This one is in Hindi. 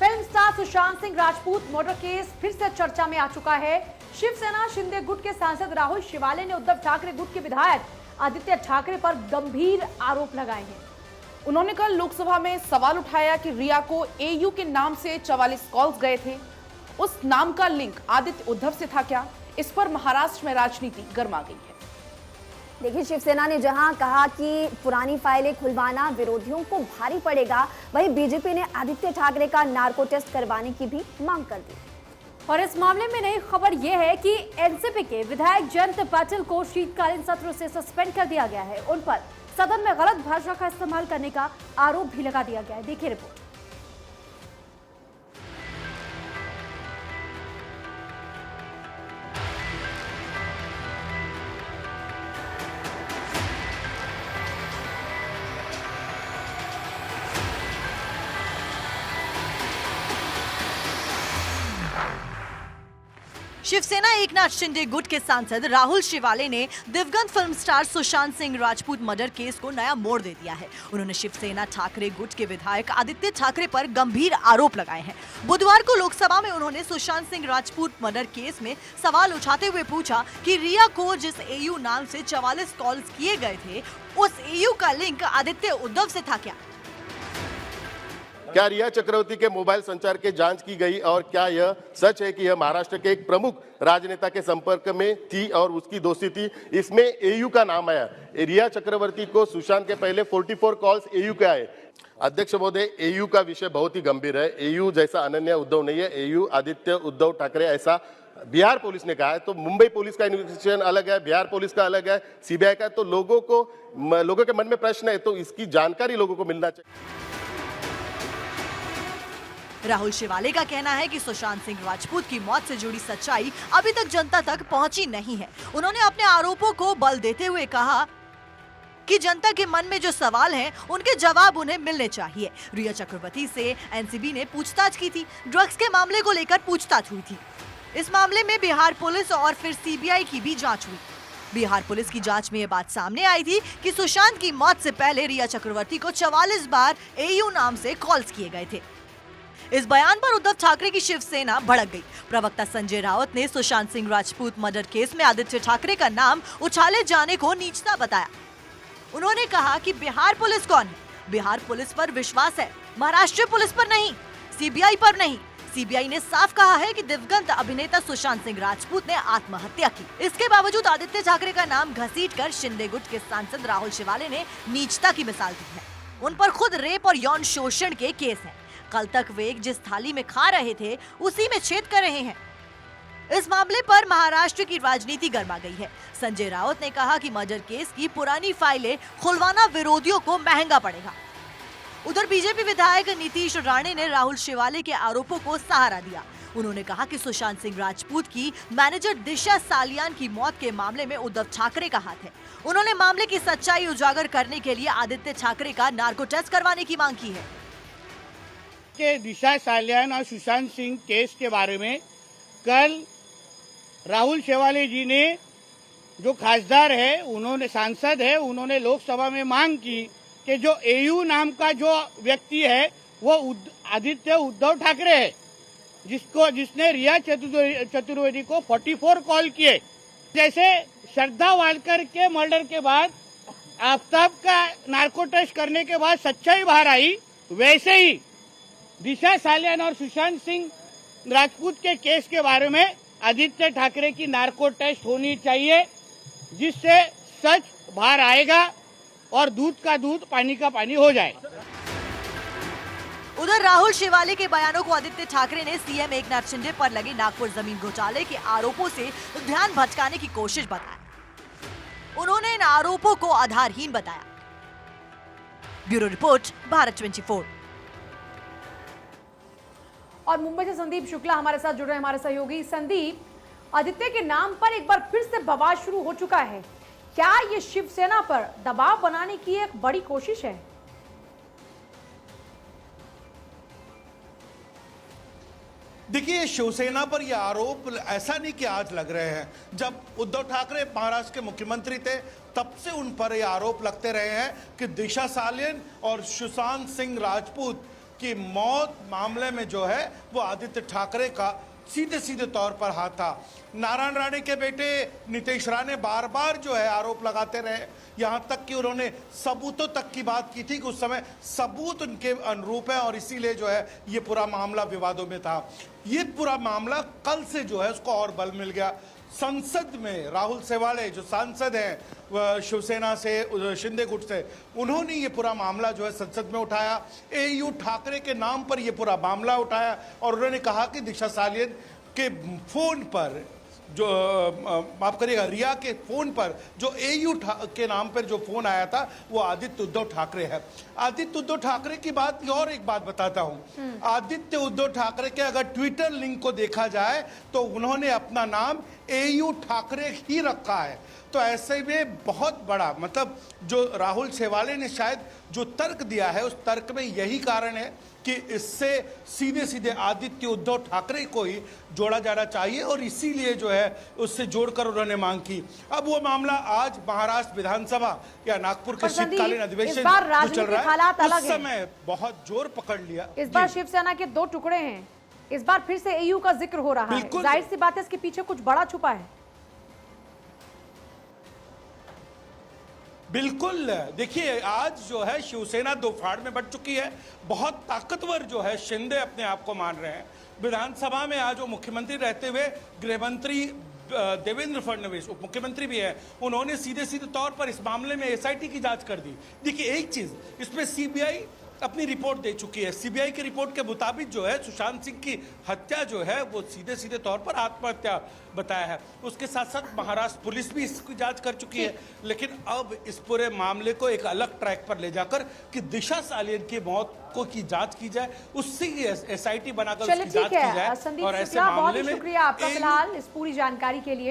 Film star Sushant Singh Rajput murder case फिर से चर्चा में आ चुका है। शिवसेना शिंदे गुट के सांसद राहुल शिवाले ने उद्धव ठाकरे गुट के विधायक आदित्य ठाकरे पर गंभीर आरोप लगाए हैं। उन्होंने कल लोकसभा में सवाल उठाया कि रिया को एयू के नाम से 44 कॉल्स गए थे। उस नाम का लिंक आदित्य उद्धव से था क्या? इस पर महाराष्ट्र में राजनीति गर्मा गई है। देखिए, शिवसेना ने जहां कहा कि पुरानी फाइलें खुलवाना विरोधियों को भारी पड़ेगा, वहीं बीजेपी ने आदित्य ठाकरे का नार्को टेस्ट करवाने की भी मांग कर दी। और इस मामले में नई खबर यह है कि एनसीपी के विधायक जयंत पाटिल को शीतकालीन सत्र से सस्पेंड कर दिया गया है। उन पर सदन में गलत भाषा का इस्तेमाल करने का आरोप भी लगा दिया गया है। देखिए रिपोर्ट। शिवसेना एकनाथ शिंदे गुट के सांसद राहुल शिवाले ने दिवंगत film star Sushant Singh Rajput murder case को नया मोड़ दे दिया है। उन्होंने शिवसेना ठाकरे गुट के विधायक आदित्य ठाकरे पर गंभीर आरोप लगाए हैं। बुधवार को लोकसभा में उन्होंने सुशांत सिंह राजपूत मर्डर केस में सवाल उठाते हुए पूछा कि रिया को जिस एयू नाम से 44 कॉल्स किए गए थे, उस एयू का लिंक आदित्य उद्धव से था क्या रिया चक्रवर्ती के मोबाइल संचार की जांच की गई और क्या यह सच है कि यह महाराष्ट्र के एक प्रमुख राजनेता के संपर्क में थी और उसकी दोस्ती थी? इसमें एयू का नाम आया। रिया चक्रवर्ती को सुशांत के पहले 44 कॉल्स एयू के आए। अध्यक्ष महोदय, एयू का विषय बहुत ही गंभीर है। एयू जैसा अनन्या उद्धव नहीं है। एयू आदित्य उद्धव ठाकरे ऐसा बिहार पुलिस ने कहा है। तो मुंबई पुलिस का इन्वेस्टिगेशन अलग है, बिहार पुलिस का अलग है, सीबीआई का। तो लोगों के मन में प्रश्न है, तो इसकी जानकारी लोगों को मिलना चाहिए। राहुल शिवाले का कहना है कि सुशांत सिंह राजपूत की मौत से जुड़ी सच्चाई अभी तक जनता तक पहुंची नहीं है। उन्होंने अपने आरोपों को बल देते हुए कहा कि जनता के मन में जो सवाल हैं, उनके जवाब उन्हें मिलने चाहिए। रिया चक्रवर्ती से एनसीबी ने पूछताछ की थी। ड्रग्स के मामले को लेकर पूछताछ हुई थी। इस मामले में बिहार पुलिस और फिर सीबीआई की भी जांच हुई। बिहार पुलिस की जांच में ये बात सामने आई थी कि सुशांत की मौत से पहले रिया चक्रवर्ती को 44 बार एयू नाम से कॉल्स किए गए थे। इस बयान पर उद्धव ठाकरे की शिवसेना भड़क गई। प्रवक्ता संजय राउत ने सुशांत सिंह राजपूत मर्डर केस में आदित्य ठाकरे का नाम उछाले जाने को नीचता बताया। उन्होंने कहा कि बिहार पुलिस कौन है? बिहार पुलिस पर विश्वास है, महाराष्ट्र पुलिस पर नहीं, सीबीआई पर नहीं। सीबीआई ने साफ कहा है कि दिवंगत अभिनेता सुशांत सिंह राजपूत ने आत्महत्या की। इसके बावजूद आदित्य ठाकरे का नाम घसीटकर शिंदे गुट के सांसद राहुल शिवाले ने नीचता की मिसाल दी है। उन पर खुद रेप और यौन शोषण के केस हैं। कल तक वे जिस थाली में खा रहे थे, उसी में छेद कर रहे हैं। इस मामले पर महाराष्ट्र की राजनीति गर्मा गई है। संजय राउत ने कहा कि मर्डर केस की पुरानी फाइलें खुलवाना विरोधियों को महंगा पड़ेगा। उधर बीजेपी विधायक नीतीश राणे ने राहुल शिवाले के आरोपों को सहारा दिया। उन्होंने कहा कि सुशांत सिंह राजपूत की मैनेजर दिशा सालियान की मौत के मामले में उद्धव ठाकरे का हाथ है। उन्होंने मामले की सच्चाई उजागर करने के लिए आदित्य ठाकरे का नार्को टेस्ट करवाने की मांग की है। के दिशा सालियान और सुशांत सिंह केस के बारे में कल राहुल शिवाले जी ने, जो खासदार है, उन्होंने सांसद है, उन्होंने लोकसभा में मांग की कि जो एयू नाम का जो व्यक्ति है वो आदित्य उद्धव ठाकरे है, जिसने रिया चतुर्वेदी को 44 कॉल किए। जैसे श्रद्धा वालकर के मर्डर के बाद आफ्ताब का नार्को टेस्ट करने के बाद सच्चाई बाहर आई, वैसे ही दिशा सालियान और सुशांत सिंह राजपूत के केस के बारे में आदित्य ठाकरे की नार्को टेस्ट होनी चाहिए, जिससे सच बाहर आएगा और दूध का दूध पानी का पानी हो जाए। उधर राहुल शिवाले के बयानों को आदित्य ठाकरे ने सीएम एकनाथ शिंदे पर लगे नागपुर जमीन घोटाले के आरोपों से ध्यान भटकाने की कोशिश बताया। उन्होंने इन आरोपों को आधारहीन बताया। Bureau report, Bharat 24। और मुंबई से संदीप शुक्ला हमारे साथ जुड़ रहे हैं, हमारे सहयोगी। संदीप, आदित्य के नाम पर एक बार फिर से बवाल शुरू हो चुका है। क्या ये शिवसेना पर दबाव बनाने की एक बड़ी कोशिश है? देखिए, शिवसेना पर यह आरोप ऐसा नहीं कि आज लग रहे हैं। जब उद्धव ठाकरे महाराष्ट्र के मुख्यमंत्री थे, तब से उन पर यह आरोप लगते रहे हैं कि दिशा सालियान और सुशांत सिंह राजपूत कि मौत मामले में जो है वो आदित्य ठाकरे का सीधे सीधे तौर पर हाथ था। नारायण राणे के बेटे नीतीश राणे बार बार जो है आरोप लगाते रहे, यहां तक कि उन्होंने सबूतों तक की बात की थी कि उस समय सबूत उनके अनुरूप है और इसीलिए जो है ये पूरा मामला विवादों में था। ये पूरा मामला कल से जो है उसको और बल मिल गया। संसद में राहुल शेवाले जो सांसद हैं शिवसेना से, शिंदे गुट से, उन्होंने ये पूरा मामला जो है संसद में उठाया। एयू ठाकरे के नाम पर ये पूरा मामला उठाया और उन्होंने कहा कि दिशा सालियन के फोन पर जो माफ करिएगा रिया के फोन पर जो एयू के नाम पर जो फोन आया था वो आदित्य उद्धव ठाकरे है। आदित्य उद्धव ठाकरे की बात और एक बात बताता हूं। आदित्य उद्धव ठाकरे के अगर ट्विटर लिंक को देखा जाए तो उन्होंने अपना नाम एयू ठाकरे ही रखा है। तो ऐसे में बहुत बड़ा मतलब जो राहुल शेवाले ने शायद जो तर्क दिया है उस तर्क में यही कारण है कि इससे सीधे सीधे आदित्य उद्धव ठाकरे को ही जोड़ा जाना चाहिए और इसीलिए जो है उससे जोड़कर उन्होंने मांग की। अब वो मामला आज महाराष्ट्र विधानसभा या नागपुर के शीतकालीन अधिवेशन जो चल रहा है उस समय बहुत जोर पकड़ लिया। इस बार शिवसेना के दो टुकड़े हैं, इस बार फिर से एयू का जिक्र हो रहा है, जाहिर सी बात है इसके पीछे कुछ बड़ा छुपा है। बिल्कुल, देखिए आज जो है शिवसेना दो फाड़ में बट चुकी है। बहुत ताकतवर जो है शिंदे अपने आप को मान रहे हैं। विधानसभा में आज वो मुख्यमंत्री रहते हुए गृहमंत्री देवेंद्र फडणवीस उप मुख्यमंत्री भी है, उन्होंने सीधे सीधे तौर पर इस मामले में एसआईटी की जांच कर दी। देखिए एक चीज, इसमें सीबीआई अपनी रिपोर्ट दे चुकी है। सीबीआई की रिपोर्ट के मुताबिक जो है सुशांत सिंह की हत्या जो है वो सीधे सीधे तौर पर आत्महत्या बताया है। उसके साथ साथ महाराष्ट्र पुलिस भी इसकी जांच कर चुकी है। लेकिन अब इस पूरे मामले को एक अलग ट्रैक पर ले जाकर कि दिशा सालियन की मौत को की जांच की जाए, उससे एसआईटी बनाकर उसकी जांच की जाए। संदीप शुक्ला, बहुत शुक्रिया आपका फिलहाल इस पूरी जानकारी के लिए।